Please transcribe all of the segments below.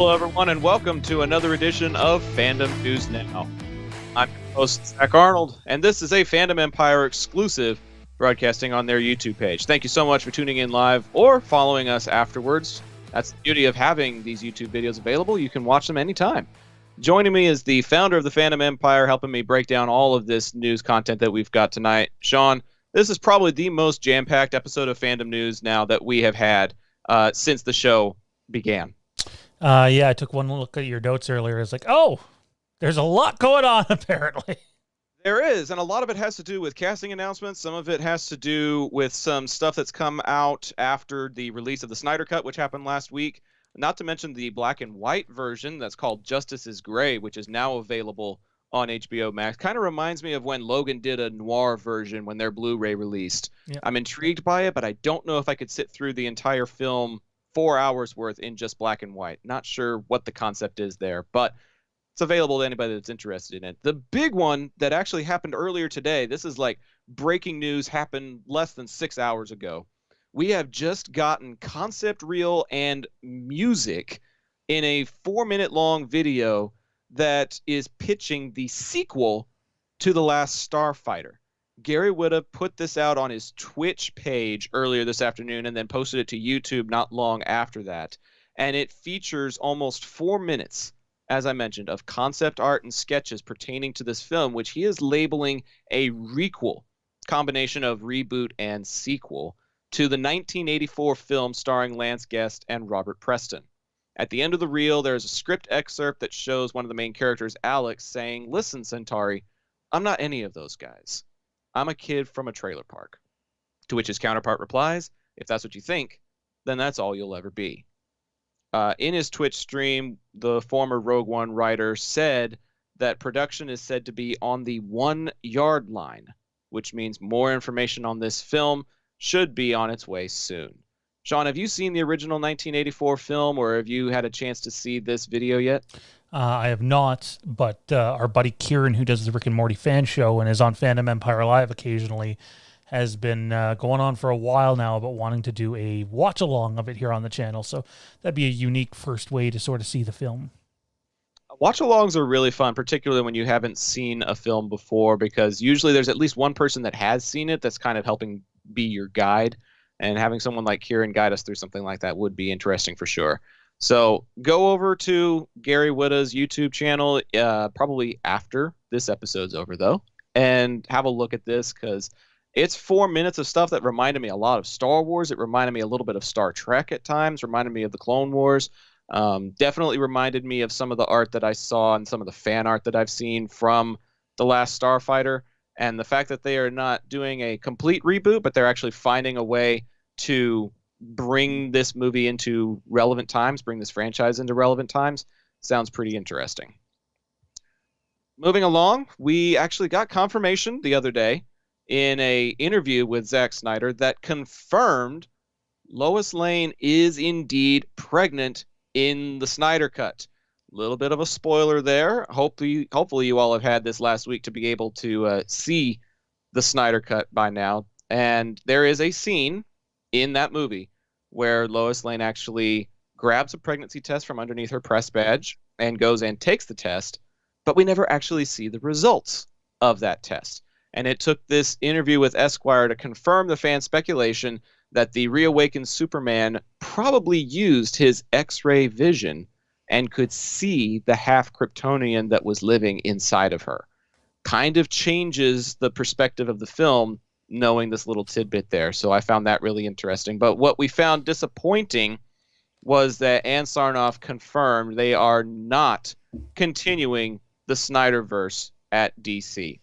Hello, everyone, and welcome to another edition of Fandom News Now. I'm your host, Zack Arnold, and this is a Fandom Empire exclusive broadcasting on their YouTube page. Thank you so much for tuning in live or following us afterwards. That's the beauty of having these YouTube videos available. You can watch them anytime. Joining me is the founder of the Fandom Empire, helping me break down all of this news content that we've got tonight. Sean, this is probably the most jam-packed episode of Fandom News Now that we have had since the show began. Yeah, I took one look at your notes earlier. It's like, oh, there's a lot going on, apparently. There is, and a lot of it has to do with casting announcements. Some of it has to do with some stuff that's come out after the release of the Snyder Cut, which happened last week. Not to mention the black and white version that's called Justice is Gray, which is now available on HBO Max. Kind of reminds me of when Logan did a noir version when their Blu-ray released. Yep. I'm intrigued by it, but I don't know if I could sit through the entire film 4 hours worth in just black and white. Not sure what the concept is there, but it's available to anybody that's interested in it. The big one that actually happened earlier today, this is like breaking news, happened less than 6 hours ago. We have just gotten concept reel and music in a 4-minute long video that is pitching the sequel to The Last Starfighter. Gary Whitta put this out on his Twitch page earlier this afternoon and then posted it to YouTube not long after that. And it features almost 4 minutes, as I mentioned, of concept art and sketches pertaining to this film, which he is labeling a requel, combination of reboot and sequel, to the 1984 film starring Lance Guest and Robert Preston. At the end of the reel, there's a script excerpt that shows one of the main characters, Alex, saying, "Listen, Centauri, I'm not any of those guys. I'm a kid from a trailer park." To which his counterpart replies, "If that's what you think, then that's all you'll ever be." In his Twitch stream, the former Rogue One writer said that production is said to be on the 1 yard line, which means more information on this film should be on its way soon. Sean, have you seen the original 1984 film, or have you had a chance to see this video yet? I have not, but our buddy Kieran, who does the Rick and Morty fan show and is on Fandom Empire Live occasionally, has been going on for a while now about wanting to do a watch-along of it here on the channel. So that'd be a unique first way to sort of see the film. Watch-alongs are really fun, particularly when you haven't seen a film before, because usually there's at least one person that has seen it that's kind of helping be your guide. And having someone like Kieran guide us through something like that would be interesting for sure. So go over to Gary Whitta's YouTube channel, probably after this episode's over, though, and have a look at this, because it's 4 minutes of stuff that reminded me a lot of Star Wars. It reminded me a little bit of Star Trek at times, reminded me of the Clone Wars, definitely reminded me of some of the art that I saw and some of the fan art that I've seen from The Last Starfighter. And the fact that they are not doing a complete reboot, but they're actually finding a way to bring this movie into relevant times, bring this franchise into relevant times, sounds pretty interesting. Moving along, we actually got confirmation the other day in a interview with Zack Snyder that confirmed Lois Lane is indeed pregnant in the Snyder Cut. A little bit of a spoiler there. Hopefully you all have had this last week to be able to see the Snyder Cut by now. And there is a scene in that movie where Lois Lane actually grabs a pregnancy test from underneath her press badge and goes and takes the test, but we never actually see the results of that test. And it took this interview with Esquire to confirm the fan speculation that the reawakened Superman probably used his X-ray vision and could see the half Kryptonian that was living inside of her. Kind of changes the perspective of the film, knowing this little tidbit there. So I found that really interesting. But what we found disappointing was that Ann Sarnoff confirmed they are not continuing the Snyder-Verse at DC.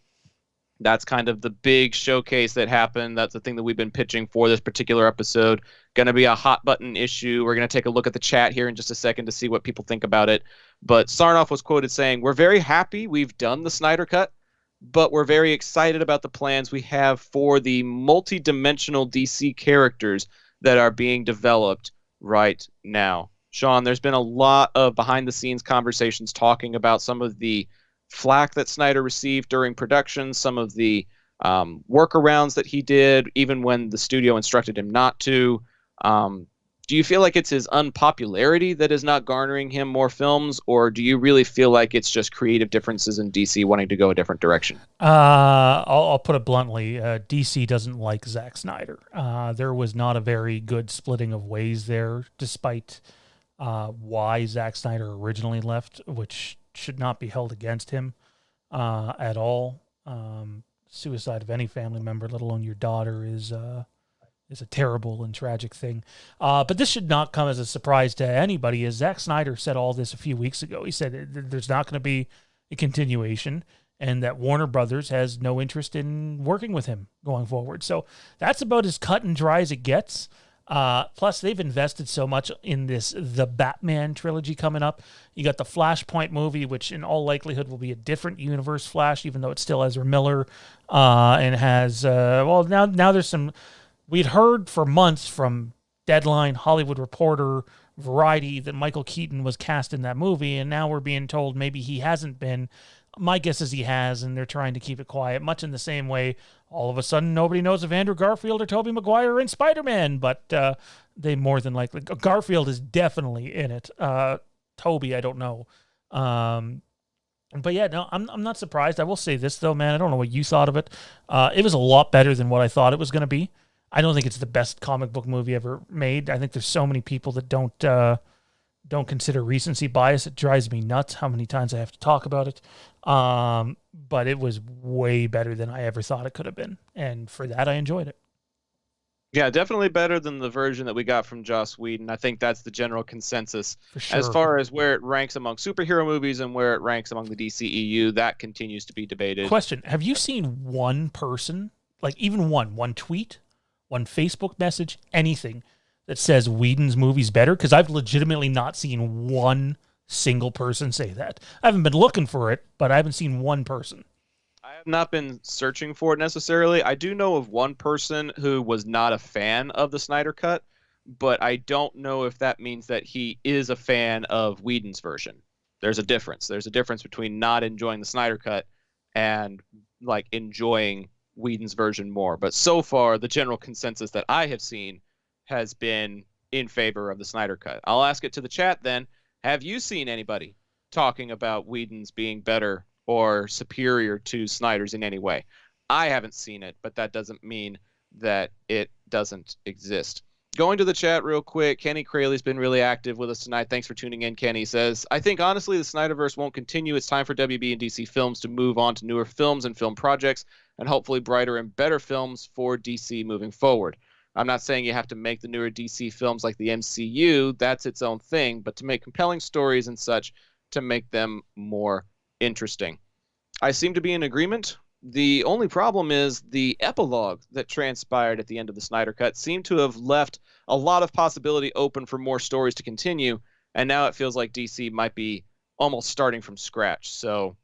That's kind of the big showcase that happened. That's the thing that we've been pitching for this particular episode. Going to be a hot button issue. We're going to take a look at the chat here in just a second to see what people think about it. But Sarnoff was quoted saying, "We're very happy we've done the Snyder Cut, but we're very excited about the plans we have for the multi-dimensional DC characters that are being developed right now." Sean, there's been a lot of behind-the-scenes conversations talking about some of the flack that Snyder received during production, some of the workarounds that he did, even when the studio instructed him not to. Do you feel like it's his unpopularity that is not garnering him more films, or do you really feel like it's just creative differences in DC wanting to go a different direction? I'll put it bluntly. DC doesn't like Zack Snyder. There was not a very good splitting of ways there, despite why Zack Snyder originally left, which should not be held against him at all. Suicide of any family member, let alone your daughter, is a terrible and tragic thing. But this should not come as a surprise to anybody, as Zack Snyder said all this a few weeks ago. He said there's not going to be a continuation and that Warner Brothers has no interest in working with him going forward. So that's about as cut and dry as it gets. Plus, they've invested so much in the Batman trilogy coming up. You got the Flashpoint movie, which in all likelihood will be a different universe Flash, even though it's still Ezra Miller, and has now there's some. We'd heard for months from Deadline, Hollywood Reporter, Variety that Michael Keaton was cast in that movie, and now we're being told maybe he hasn't been. My guess is he has, and they're trying to keep it quiet, much in the same way all of a sudden nobody knows if Andrew Garfield or Tobey Maguire are in Spider-Man, but they more than likely. Garfield is definitely in it. Tobey, I don't know. But yeah, no, I'm not surprised. I will say this, though, man. I don't know what you thought of it. It was a lot better than what I thought it was going to be. I don't think it's the best comic book movie ever made. I think there's so many people that don't consider recency bias. It drives me nuts how many times I have to talk about it. But it was way better than I ever thought it could have been. And for that, I enjoyed it. Yeah, definitely better than the version that we got from Joss Whedon. I think that's the general consensus. For sure. As far as where it ranks among superhero movies and where it ranks among the DCEU, that continues to be debated. Question, have you seen one person, like even one tweet, one Facebook message, anything that says Whedon's movie's better? Because I've legitimately not seen one single person say that. I haven't been looking for it, but I haven't seen one person. I have not been searching for it necessarily. I do know of one person who was not a fan of the Snyder Cut, but I don't know if that means that he is a fan of Whedon's version. There's a difference. There's a difference between not enjoying the Snyder Cut and like enjoying Whedon's version more. But so far, the general consensus that I have seen has been in favor of the Snyder Cut. I'll ask it to the chat then. Have you seen anybody talking about Whedon's being better or superior to Snyder's in any way? I haven't seen it, but that doesn't mean that it doesn't exist. Going to the chat real quick, Kenny Crayley's been really active with us tonight. Thanks for tuning in, Kenny. Says, I think honestly the Snyderverse won't continue. It's time for WB and DC Films to move on to newer films and film projects and hopefully brighter and better films for DC moving forward. I'm not saying you have to make the newer DC films like the MCU. That's its own thing. But to make compelling stories and such, to make them more interesting. I seem to be in agreement. The only problem is the epilogue that transpired at the end of the Snyder Cut seemed to have left a lot of possibility open for more stories to continue. And now it feels like DC might be almost starting from scratch. So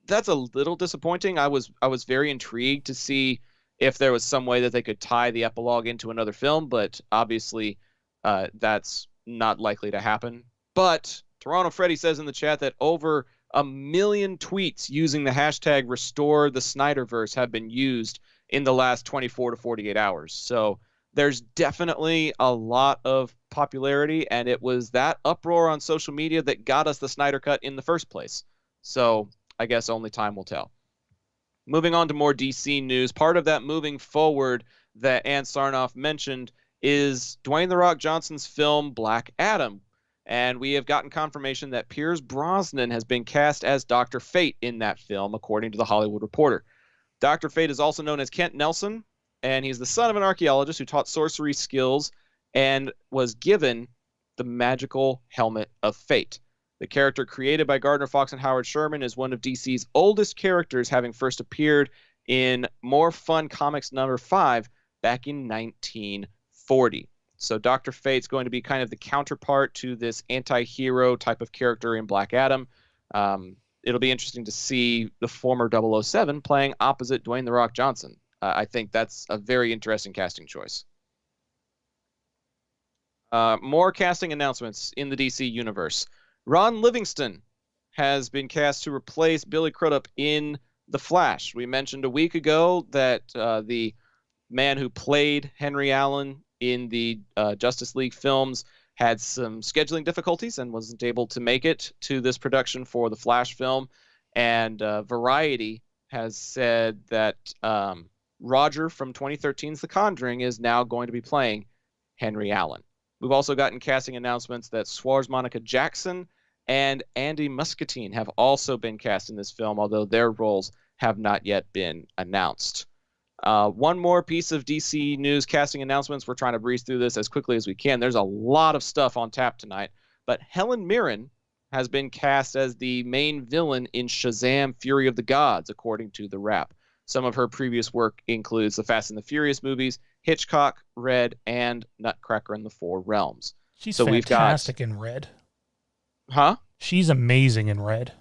that's a little disappointing. I was very intrigued to see if there was some way that they could tie the epilogue into another film, but obviously that's not likely to happen. But Toronto Freddy says in the chat that over 1 million tweets using the hashtag Restore the Snyderverse have been used in the last 24 to 48 hours. So there's definitely a lot of popularity, and it was that uproar on social media that got us the Snyder Cut in the first place. So I guess only time will tell. Moving on to more DC news, part of that moving forward that Ann Sarnoff mentioned is Dwayne "The Rock" Johnson's film Black Adam. And we have gotten confirmation that Pierce Brosnan has been cast as Dr. Fate in that film, according to The Hollywood Reporter. Dr. Fate is also known as Kent Nelson, and he's the son of an archaeologist who taught sorcery skills and was given the magical helmet of fate. The character created by Gardner Fox and Howard Sherman is one of DC's oldest characters, having first appeared in More Fun Comics number 5 back in 1940. So Dr. Fate's going to be kind of the counterpart to this anti-hero type of character in Black Adam. It'll be interesting to see the former 007 playing opposite Dwayne "The Rock" Johnson. I think that's a very interesting casting choice. More casting announcements in the DC universe. Ron Livingston has been cast to replace Billy Crudup in The Flash. We mentioned a week ago that the man who played Henry Allen in the Justice League films had some scheduling difficulties and wasn't able to make it to this production for the Flash film. And Variety has said that Roger from 2013's The Conjuring is now going to be playing Henry Allen. We've also gotten casting announcements that Monica Jackson and Andy Muscatine have also been cast in this film, although their roles have not yet been announced. One more piece of DC news casting announcements. We're trying to breeze through this as quickly as we can. There's a lot of stuff on tap tonight, but Helen Mirren has been cast as the main villain in Shazam! Fury of the Gods, according to The Wrap. Some of her previous work includes the Fast and the Furious movies, Hitchcock, Red, and Nutcracker in the Four Realms. She's fantastic in Red. Huh? She's amazing in Red.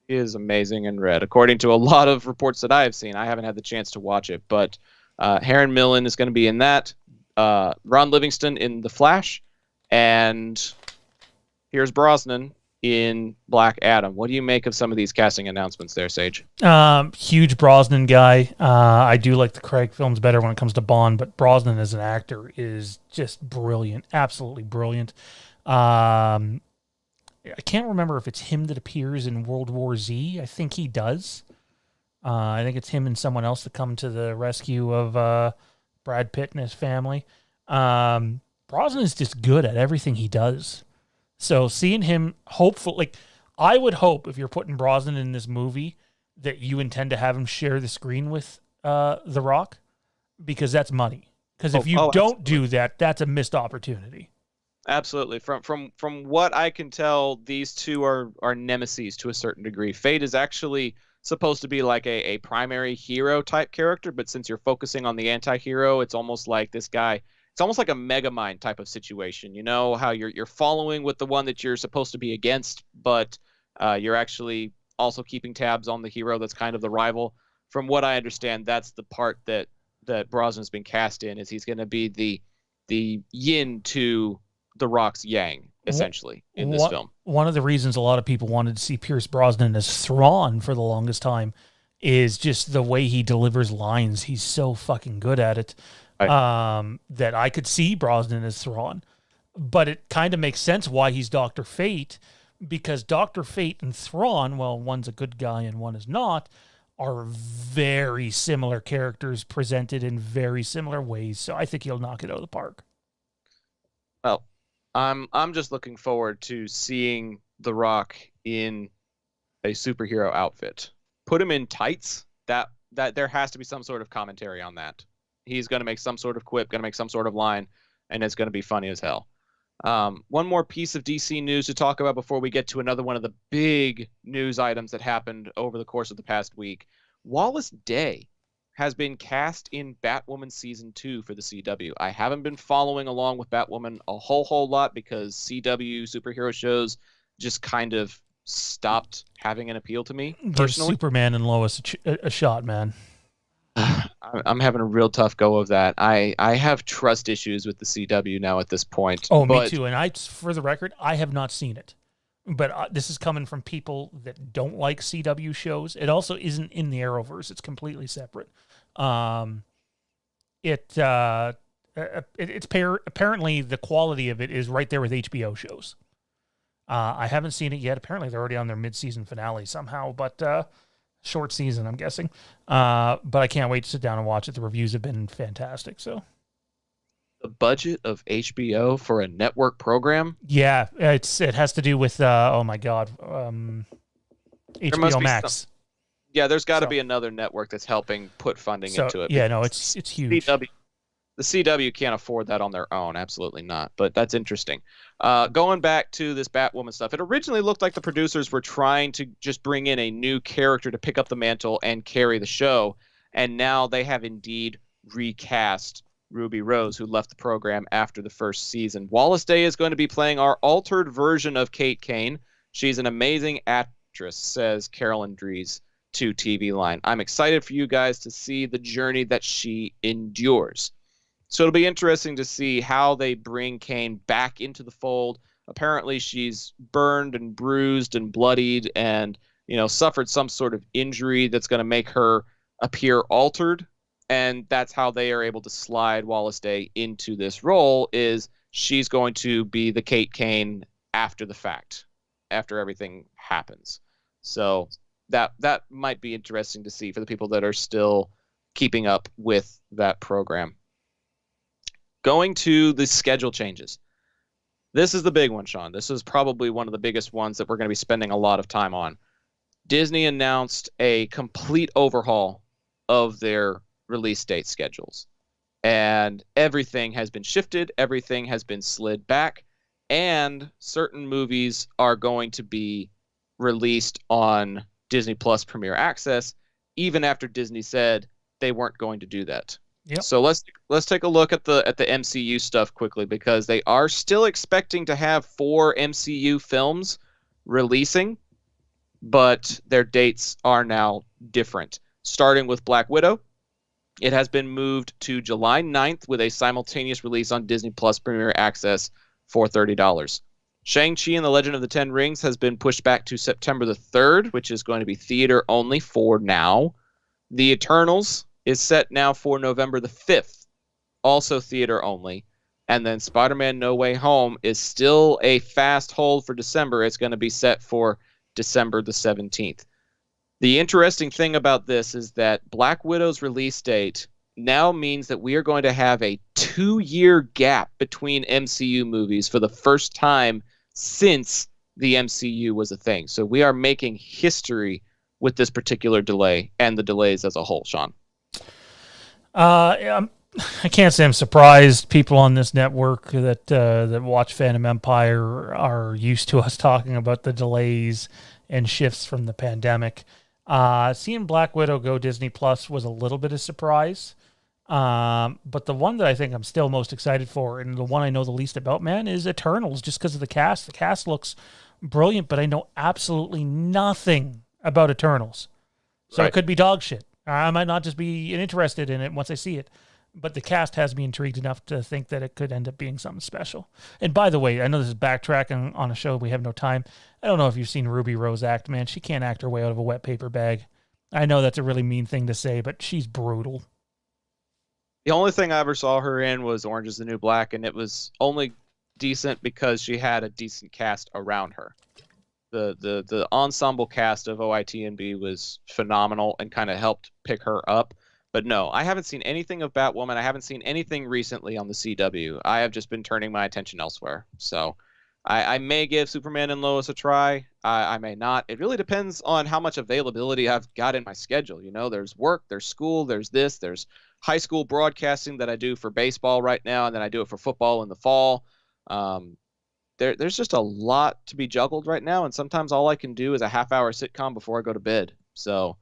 She is amazing in Red. According to a lot of reports that I have seen, I haven't had the chance to watch it, but Helen Mirren is going to be in that. Ron Livingston in The Flash, and here's Brosnan in Black Adam. What do you make of some of these casting announcements there, Sage? Huge Brosnan guy. I do like the Craig films better when it comes to Bond, but Brosnan as an actor is just brilliant. Absolutely brilliant. I can't remember if it's him that appears in World War Z. I think he does. I think it's him and someone else that come to the rescue of Brad Pitt and his family. Brosnan is just good at everything he does. So seeing him, I would hope if you're putting Brosnan in this movie that you intend to have him share the screen with The Rock, because that's money. Because if you don't do that, that's a missed opportunity. Absolutely. From what I can tell, these two are nemesis to a certain degree. Fate is actually supposed to be like a primary hero type character, but since you're focusing on the anti-hero, it's almost like this guy. It's almost like a Megamind type of situation. You know how you're following with the one that you're supposed to be against, but you're actually also keeping tabs on the hero that's kind of the rival. From what I understand, that's the part that Brosnan's been cast in. Is he's going to be the yin to The Rock's yang, essentially, in this film. One of the reasons a lot of people wanted to see Pierce Brosnan as Thrawn for the longest time is just the way he delivers lines. He's so fucking good at it. That I could see Brosnan as Thrawn. But it kind of makes sense why he's Dr. Fate, because Dr. Fate and Thrawn, well, one's a good guy and one is not, are very similar characters presented in very similar ways. So I think he'll knock it out of the park. Well, I'm just looking forward to seeing The Rock in a superhero outfit. Put him in tights. That there has to be some sort of commentary on that. He's going to make some sort of quip, going to make some sort of line, and it's going to be funny as hell. One more piece of DC news to talk about before we get to another one of the big news items that happened over the course of the past week. Wallace Day has been cast in Batwoman Season 2 for the CW. I haven't been following along with Batwoman a whole lot because CW superhero shows just kind of stopped having an appeal to me, personally. Give Superman and Lois a shot, man. I'm having a real tough go of that. I have trust issues with the CW now at this point. Oh, me too. And for the record, I have not seen it. But this is coming from people that don't like CW shows. It also isn't in the Arrowverse. It's completely separate. Apparently the quality of it is right there with HBO shows. I haven't seen it yet. Apparently they're already on their mid-season finale somehow, but short season, I'm guessing. But I can't wait to sit down and watch it. The reviews have been fantastic. So the budget of HBO for a network program? Yeah, it has to do with oh my god, HBO Max. There's got to be another network that's helping put funding into it. Yeah, no, it's huge. The CW can't afford that on their own. Absolutely not. But that's interesting. Going back to this Batwoman stuff, it originally looked like the producers were trying to just bring in a new character to pick up the mantle and carry the show. And now they have indeed recast Ruby Rose, who left the program after the first season. Wallace Day is going to be playing our altered version of Kate Kane. She's an amazing actress, says Carolyn Dries to TV Line. I'm excited for you guys to see the journey that she endures. So it'll be interesting to see how they bring Kane back into the fold. Apparently she's burned and bruised and bloodied and, suffered some sort of injury that's going to make her appear altered. And that's how they are able to slide Wallace Day into this role, is she's going to be the Kate Kane after the fact, after everything happens. So that might be interesting to see for the people that are still keeping up with that program. Going to the schedule changes. This is the big one, Sean. This is probably one of the biggest ones that we're going to be spending a lot of time on. Disney announced a complete overhaul of their release date schedules. And everything has been shifted. Everything has been slid back. And certain movies are going to be released on Disney Plus Premier Access, even after Disney said they weren't going to do that. Yep. So let's take a look at the MCU stuff quickly, because they are still expecting to have 4 MCU films releasing, but their dates are now different. Starting with Black Widow, it has been moved to July 9th with a simultaneous release on Disney Plus Premier Access for $30. Shang-Chi and the Legend of the Ten Rings has been pushed back to September the 3rd, which is going to be theater only for now. The Eternals is set now for November the 5th, also theater only. And then Spider-Man No Way Home is still a fast hold for December. It's going to be set for December the 17th. The interesting thing about this is that Black Widow's release date now means that we are going to have a 2-year gap between MCU movies for the first time since the MCU was a thing. So we are making history with this particular delay and the delays as a whole, Sean. I can't say I'm surprised. People on this network that watch Fandom Empire are used to us talking about the delays and shifts from the pandemic. Seeing Black Widow go Disney Plus was a little bit of surprise. But the one that I think I'm still most excited for, and the one I know the least about, man, is Eternals, just because of the cast. The cast looks brilliant, but I know absolutely nothing about Eternals. So It could be dog shit. I might not just be interested in it once I see it. But the cast has me intrigued enough to think that it could end up being something special. And by the way, I know this is backtracking on a show. We have no time. I don't know if you've seen Ruby Rose act, man. She can't act her way out of a wet paper bag. I know that's a really mean thing to say, but she's brutal. The only thing I ever saw her in was Orange is the New Black, and it was only decent because she had a decent cast around her. The ensemble cast of OITNB was phenomenal and kind of helped pick her up. But no, I haven't seen anything of Batwoman. I haven't seen anything recently on the CW. I have just been turning my attention elsewhere. So I may give Superman and Lois a try. I may not. It really depends on how much availability I've got in my schedule. You know, there's work, there's school, there's this, there's high school broadcasting that I do for baseball right now, and then I do it for football in the fall. There's just a lot to be juggled right now, and sometimes all I can do is a half-hour sitcom before I go to bed. So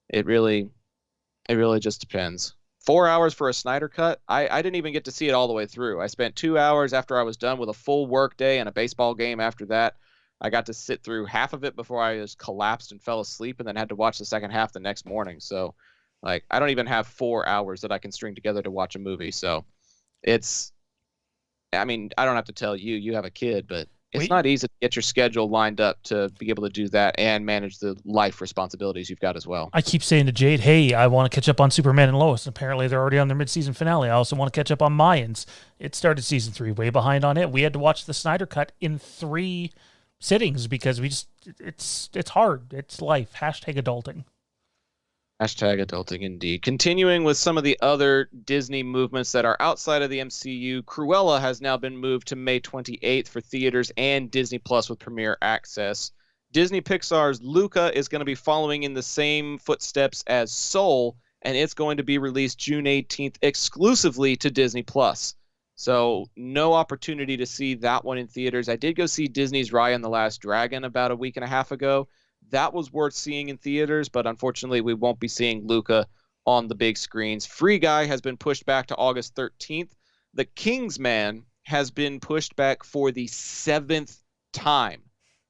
it really just depends. 4 hours for a Snyder Cut. I didn't even get to see it all the way through. I spent 2 hours after I was done with a full work day and a baseball game after that. I got to sit through half of it before I just collapsed and fell asleep, and then had to watch the second half the next morning. So, like, I don't even have 4 hours that I can string together to watch a movie. So I don't have to tell you, you have a kid, but it's not easy to get your schedule lined up to be able to do that and manage the life responsibilities you've got as well. I keep saying to Jade, hey, I want to catch up on Superman and Lois. Apparently, they're already on their mid-season finale. I also want to catch up on Mayans. It started season 3, way behind on it. We had to watch the Snyder Cut in 3 sittings because it's hard. It's life. #adulting. #adulting indeed. Continuing with some of the other Disney movements that are outside of the MCU, Cruella has now been moved to May 28th for theaters and Disney Plus with Premier Access. Disney Pixar's Luca is going to be following in the same footsteps as Soul, and it's going to be released June 18th exclusively to Disney Plus. So no opportunity to see that one in theaters. I did go see Disney's Raya and the Last Dragon about a week and a half ago. That was worth seeing in theaters, but unfortunately we won't be seeing Luca on the big screens. Free Guy has been pushed back to August 13th. The Kingsman has been pushed back for the 7th time.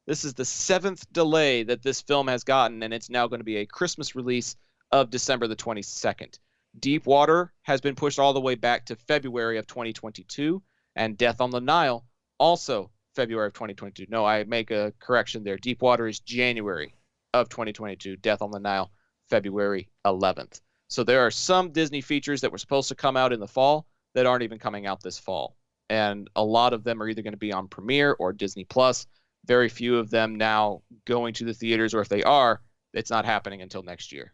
This is the 7th delay that this film has gotten, and it's now going to be a Christmas release of December the 22nd. Deepwater has been pushed all the way back to February of 2022, and Death on the Nile also February of 2022. No, I make a correction there. Deepwater is January of 2022. Death on the Nile, February 11th. So there are some Disney features that were supposed to come out in the fall that aren't even coming out this fall. and a lot of them are either going to be on Premiere or Disney Plus. Very few of them now going to the theaters, or if they are, it's not happening until next year.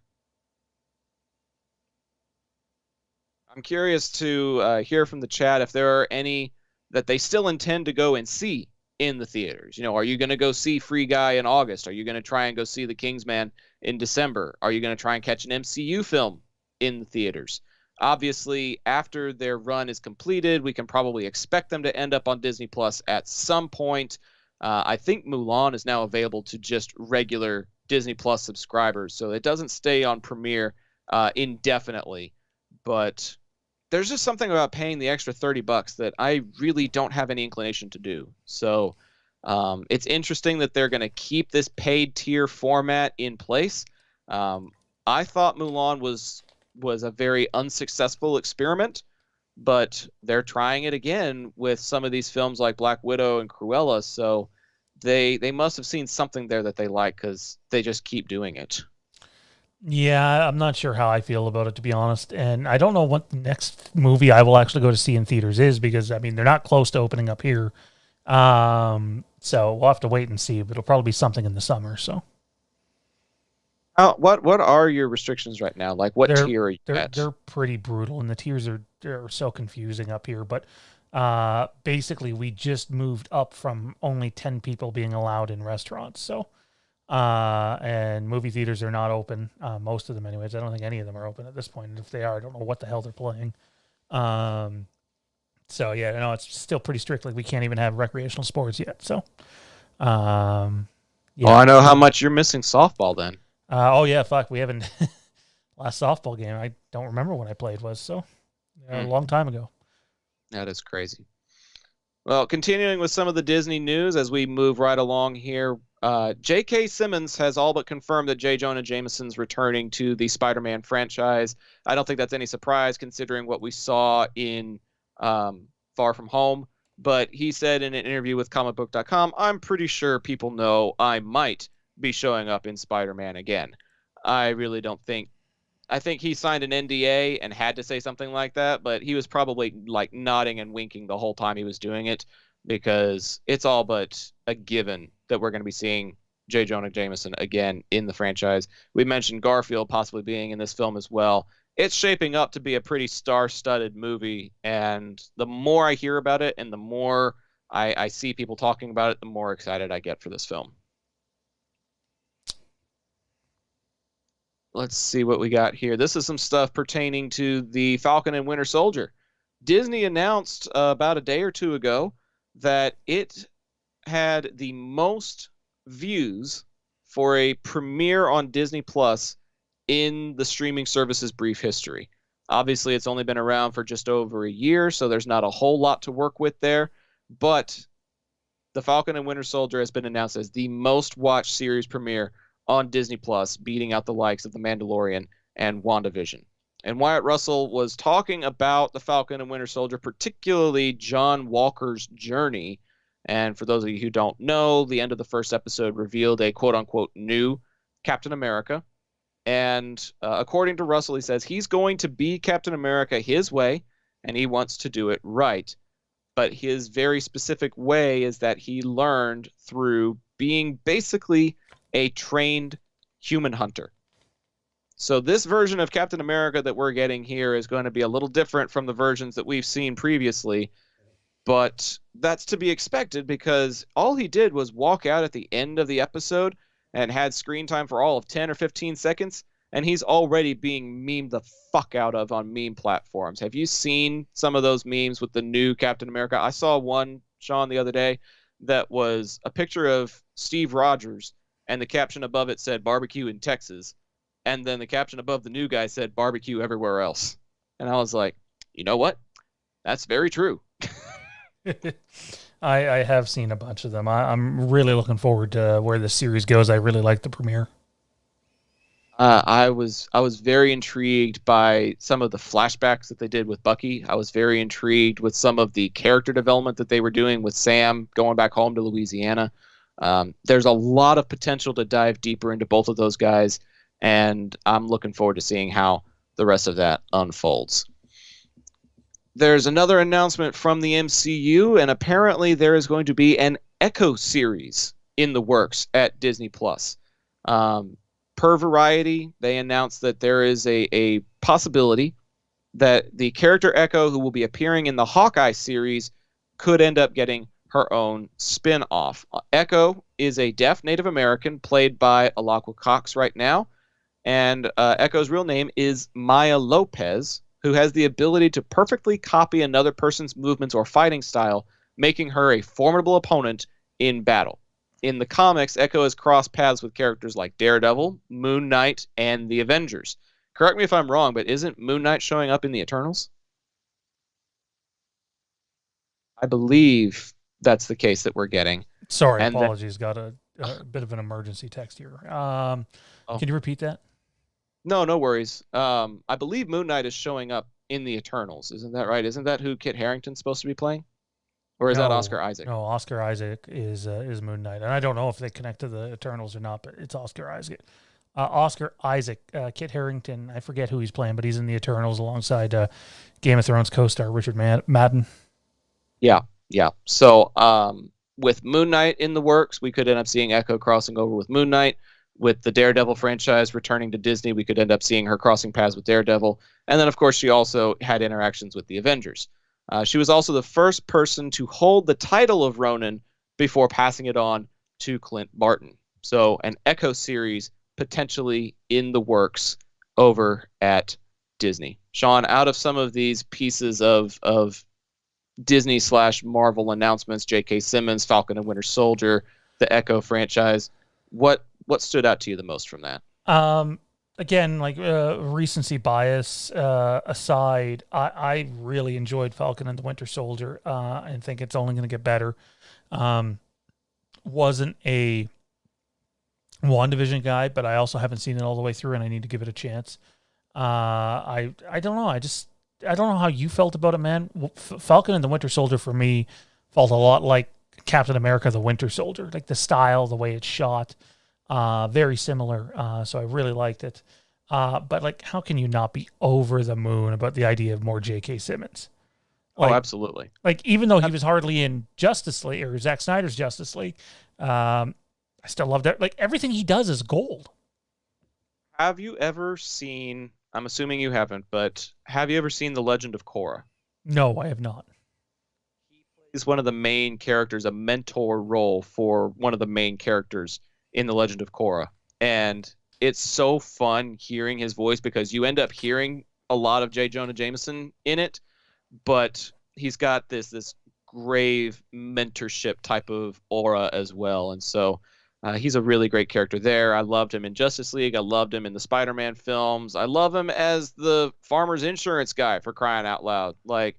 I'm curious to hear from the chat if there are any that they still intend to go and see in the theaters. Are you going to go see Free Guy in August? Are you going to try and go see The Kingsman in December? Are you going to try and catch an MCU film in the theaters? Obviously, after their run is completed, we can probably expect them to end up on Disney Plus at some point. I think Mulan is now available to just regular Disney Plus subscribers, so it doesn't stay on Premiere indefinitely. But there's just something about paying the extra $30 that I really don't have any inclination to do. So it's interesting that they're going to keep this paid tier format in place. I thought Mulan was a very unsuccessful experiment, but they're trying it again with some of these films like Black Widow and Cruella. So they must have seen something there that they like, because they just keep doing it. Yeah, I'm not sure how I feel about it, to be honest. And I don't know what the next movie I will actually go to see in theaters is, because, they're not close to opening up here. So we'll have to wait and see, but it'll probably be something in the summer. So, what are your restrictions right now? Like, what tier are you at? They're pretty brutal, and the tiers are so confusing up here. But basically, we just moved up from only 10 people being allowed in restaurants. So, and movie theaters are not open. Most of them, anyways. I don't think any of them are open at this point. And if they are, I don't know what the hell they're playing. So yeah, no, it's still pretty strict. Like, we can't even have recreational sports yet. So, yeah. Well, I know how much you're missing softball then. Oh yeah, fuck. We haven't last softball game. I don't remember when I played was, so a long time ago. That is crazy. Well, continuing with some of the Disney news as we move right along here, J.K. Simmons has all but confirmed that J. Jonah Jameson's returning to the Spider-Man franchise. I don't think that's any surprise considering what we saw in Far From Home, but he said in an interview with comicbook.com, "I'm pretty sure people know I might be showing up in Spider-Man again." I really don't think... I think he signed an NDA and had to say something like that, but he was probably like nodding and winking the whole time he was doing it, because it's all but a given that we're going to be seeing J. Jonah Jameson again in the franchise. We mentioned Garfield possibly being in this film as well. It's shaping up to be a pretty star-studded movie, and the more I hear about it and the more I see people talking about it, the more excited I get for this film. Let's see what we got here. This is some stuff pertaining to the Falcon and Winter Soldier. Disney announced about a day or two ago that it had the most views for a premiere on Disney Plus in the streaming service's brief history. Obviously, it's only been around for just over a year, so there's not a whole lot to work with there. But the Falcon and Winter Soldier has been announced as the most watched series premiere on Disney Plus, beating out the likes of The Mandalorian and WandaVision. And Wyatt Russell was talking about the Falcon and Winter Soldier, particularly John Walker's journey. And for those of you who don't know, the end of the first episode revealed a quote-unquote new Captain America. And according to Russell, he says he's going to be Captain America his way, and he wants to do it right. But his very specific way is that he learned through being basically a trained human hunter. So this version of Captain America that we're getting here is going to be a little different from the versions that we've seen previously, but that's to be expected because all he did was walk out at the end of the episode and had screen time for all of 10 or 15 seconds, and he's already being memed the fuck out of on meme platforms. Have you seen some of those memes with the new Captain America? I saw one, Sean, the other day that was a picture of Steve Rogers, and the caption above it said barbecue in Texas. And then the caption above the new guy said barbecue everywhere else. And I was like, you know what? That's very true. I have seen a bunch of them. I'm really looking forward to where this series goes. I really like the premiere. I was very intrigued by some of the flashbacks that they did with Bucky. I was very intrigued with some of the character development that they were doing with Sam going back home to Louisiana. There's a lot of potential to dive deeper into both of those guys, and I'm looking forward to seeing how the rest of that unfolds. there's another announcement from the MCU, and apparently there is going to be an Echo series in the works at Disney Plus. Per Variety, they announced that there is a possibility that the character Echo, who will be appearing in the Hawkeye series, could end up getting her own spin-off. Echo is a deaf Native American played by Alaqua Cox right now, and Echo's real name is Maya Lopez, who has the ability to perfectly copy another person's movements or fighting style, making her a formidable opponent in battle. In the comics, Echo has crossed paths with characters like Daredevil, Moon Knight, and the Avengers. Correct me if I'm wrong, but isn't Moon Knight showing up in the Eternals? I believe that's the case that we're getting. Sorry, And apologies. Got a bit of an emergency text here. Can you repeat that? No worries. I believe Moon Knight is showing up in the Eternals. Isn't that right? Isn't that who Kit Harington's supposed to be playing? Or is that Oscar Isaac? No, Oscar Isaac is Moon Knight. And I don't know if they connect to the Eternals or not, but it's Oscar Isaac. Oscar Isaac, Kit Harington, I forget who he's playing, but he's in the Eternals alongside Game of Thrones co-star Richard Madden. Yeah. So with Moon Knight in the works, we could end up seeing Echo crossing over with Moon Knight. With the Daredevil franchise returning to Disney, we could end up seeing her crossing paths with Daredevil. And then, of course, she also had interactions with the Avengers. She was also the first person to hold the title of Ronin before passing it on to Clint Barton. So an Echo series potentially in the works over at Disney. Sean, out of some of these pieces of Disney/Marvel announcements, J.K. Simmons, Falcon and Winter Soldier, the Echo franchise, what stood out to you the most from that? Again, like recency bias aside, I really enjoyed Falcon and the Winter Soldier and think it's only going to get better. Wasn't a WandaVision guy, but I also haven't seen it all the way through, and I need to give it a chance. I don't know. I don't know how you felt about it, man. Falcon and the Winter Soldier for me felt a lot like Captain America: The Winter Soldier, like the style, the way it's shot. Very similar, so I really liked it. But like, how can you not be over the moon about the idea of more J.K. Simmons? Like, Absolutely. Like, even though he was hardly in Justice League or Zack Snyder's Justice League, I still love that. Like, everything he does is gold. Have you ever seen, I'm assuming you haven't, but have you ever seen The Legend of Korra? No, I have not. He plays one of the main characters, a mentor role for one of the main characters in The Legend of Korra. And it's so fun hearing his voice because you end up hearing a lot of J. Jonah Jameson in it, but he's got this grave mentorship type of aura as well. And so he's a really great character there. I loved him in Justice League. I loved him in the Spider-Man films. I love him as the farmer's insurance guy, for crying out loud. Like,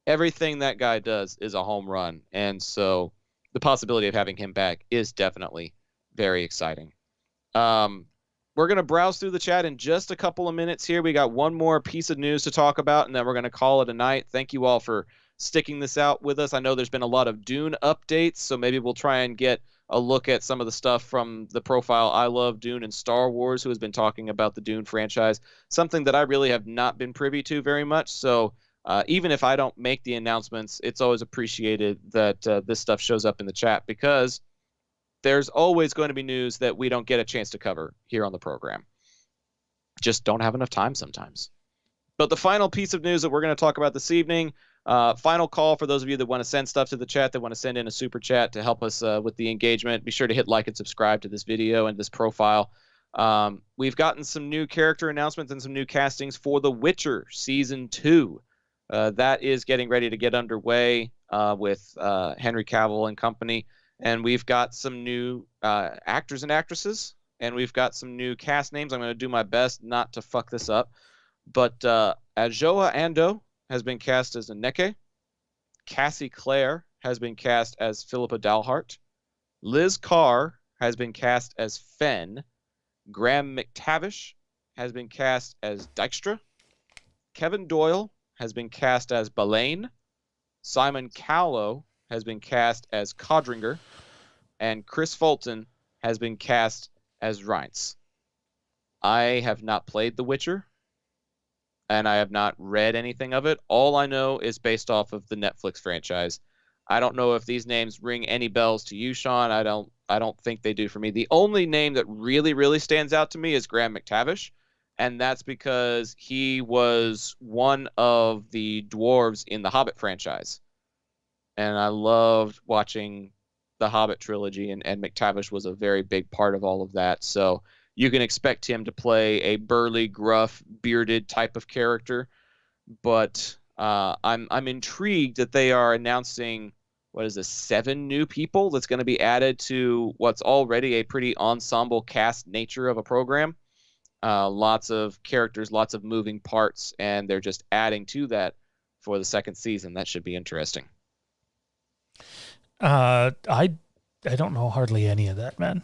everything that guy does is a home run. And so the possibility of having him back is definitely very exciting. We're going to browse through the chat in just a couple of minutes here. We got one more piece of news to talk about, and then we're going to call it a night. Thank you all for sticking this out with us. I know there's been a lot of Dune updates, so maybe we'll try and get a look at some of the stuff from the profile I Love Dune and Star Wars, who has been talking about the Dune franchise, something that I really have not been privy to very much. So even if I don't make the announcements, it's always appreciated that this stuff shows up in the chat, because there's always going to be news that we don't get a chance to cover here on the program. Just don't have enough time sometimes. But the final piece of news that we're going to talk about this evening, final call for those of you that want to send stuff to the chat, that want to send in a super chat to help us with the engagement. Be sure to hit like and subscribe to this video and this profile. We've gotten some new character announcements and some new castings for The Witcher Season 2. That is getting ready to get underway with Henry Cavill and company. And we've got some new actors and actresses, and we've got some new cast names. I'm going to do my best not to fuck this up. But Adjoa Ando has been cast as Anneke. Cassie Clare has been cast as Philippa Dalhart. Liz Carr has been cast as Fen. Graham McTavish has been cast as Dykstra. Kevin Doyle has been cast as Balaine. Simon Callow has been cast as Codringer, and Chris Fulton has been cast as Reince. I have not played The Witcher. and I have not read anything of it. All I know is based off of the Netflix franchise. I don't know if these names ring any bells to you, Sean. I don't think they do for me. The only name that really, really stands out to me is Graham McTavish, and that's because he was one of the dwarves in the Hobbit franchise. And I loved watching the Hobbit trilogy, and McTavish was a very big part of all of that. So you can expect him to play a burly, gruff, bearded type of character. But I'm intrigued that they are announcing, what is this, 7 new people that's going to be added to what's already a pretty ensemble cast nature of a program. Lots of characters, lots of moving parts, and they're just adding to that for the second season. That should be interesting. I don't know hardly any of that, man.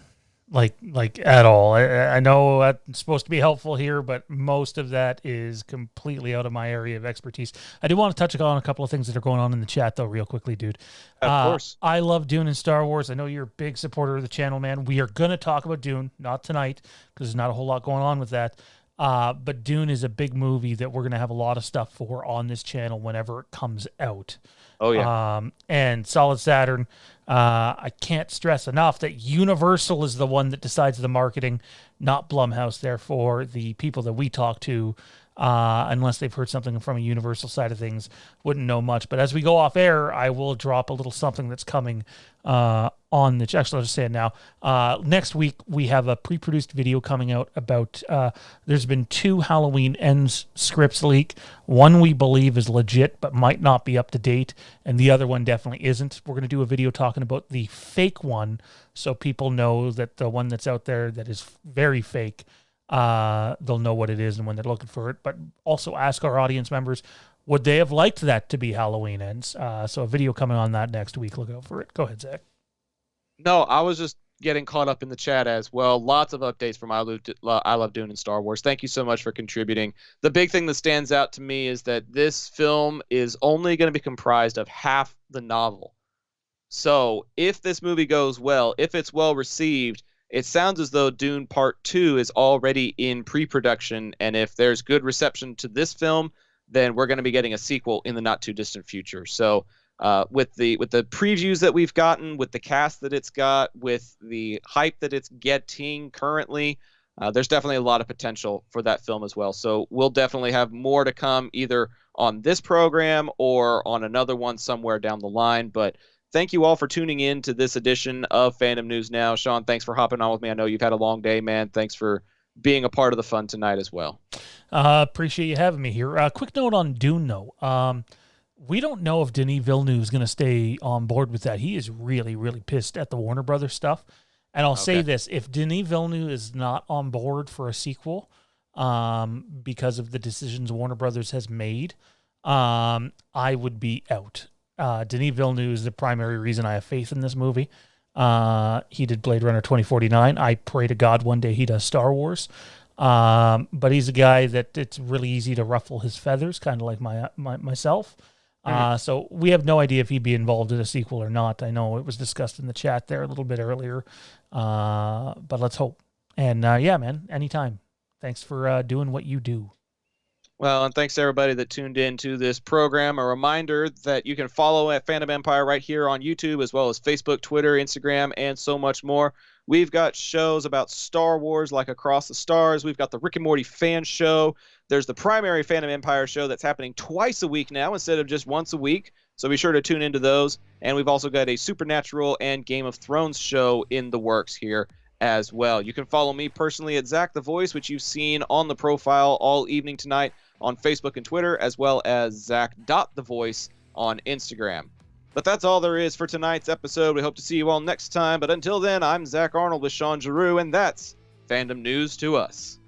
Like at all. I know that's supposed to be helpful here, but most of that is completely out of my area of expertise. I do want to touch on a couple of things that are going on in the chat, though, real quickly, dude. Of course. I love Dune and Star Wars. I know you're a big supporter of the channel, man. We are going to talk about Dune, not tonight, because there's not a whole lot going on with that. But Dune is a big movie that we're going to have a lot of stuff for on this channel whenever it comes out. Oh, yeah. And Solid Saturn, I can't stress enough that Universal is the one that decides the marketing, not Blumhouse. Therefore, the people that we talk to, unless they've heard something from a Universal side of things, wouldn't know much. But as we go off air, I will drop a little something that's coming on the... Actually, I'll just say it now. Next week, we have a pre-produced video coming out about... there's been 2 Halloween Ends scripts leak. One we believe is legit, but might not be up to date, and the other one definitely isn't. We're going to do a video talking about the fake one, so people know that the one that's out there that is very fake, they'll know what it is and when they're looking for it. But also ask our audience members, would they have liked that to be Halloween Ends? So a video coming on that next week. Look out for it. Go ahead, Zach. No, I was just getting caught up in the chat as well. Lots of updates from I Love Dune and Star Wars. Thank you so much for contributing. The big thing that stands out to me is that this film is only going to be comprised of half the novel. So if this movie goes well, if it's well received, it sounds as though Dune Part 2 is already in pre-production, and if there's good reception to this film, then we're going to be getting a sequel in the not-too-distant future. So with the previews that we've gotten, with the cast that it's got, with the hype that it's getting currently, there's definitely a lot of potential for that film as well. So we'll definitely have more to come either on this program or on another one somewhere down the line. But thank you all for tuning in to this edition of Fandom News Now. Sean, thanks for hopping on with me. I know you've had a long day, man. Thanks for being a part of the fun tonight as well. Appreciate you having me here. Quick note on Dune, though. We don't know if Denis Villeneuve is going to stay on board with that. He is really, really pissed at the Warner Brothers stuff. And I'll say this, if Denis Villeneuve is not on board for a sequel because of the decisions Warner Brothers has made, I would be out. Denis Villeneuve is the primary reason I have faith in this movie. He did Blade Runner 2049. I pray to God one day he does Star Wars. But he's a guy that it's really easy to ruffle his feathers, kind of like myself. So we have no idea if he'd be involved in a sequel or not. I know it was discussed in the chat there a little bit earlier, but let's hope. And yeah, man, anytime. Thanks for doing what you do. Well, and thanks to everybody that tuned in to this program. A reminder that you can follow at Fandom Empire right here on YouTube, as well as Facebook, Twitter, Instagram, and so much more. We've got shows about Star Wars like Across the Stars. We've got the Rick and Morty fan show. There's the primary Fandom Empire show that's happening twice a week now instead of just once a week. So be sure to tune into those. And we've also got a Supernatural and Game of Thrones show in the works here as well. You can follow me personally at Zack the Voice, which you've seen on the profile all evening tonight on Facebook and Twitter, as well as Zack.thevoice on Instagram. But that's all there is for tonight's episode. We hope to see you all next time. But until then, I'm Zach Arnold with Sean Giroux, and that's Fandom News to Us.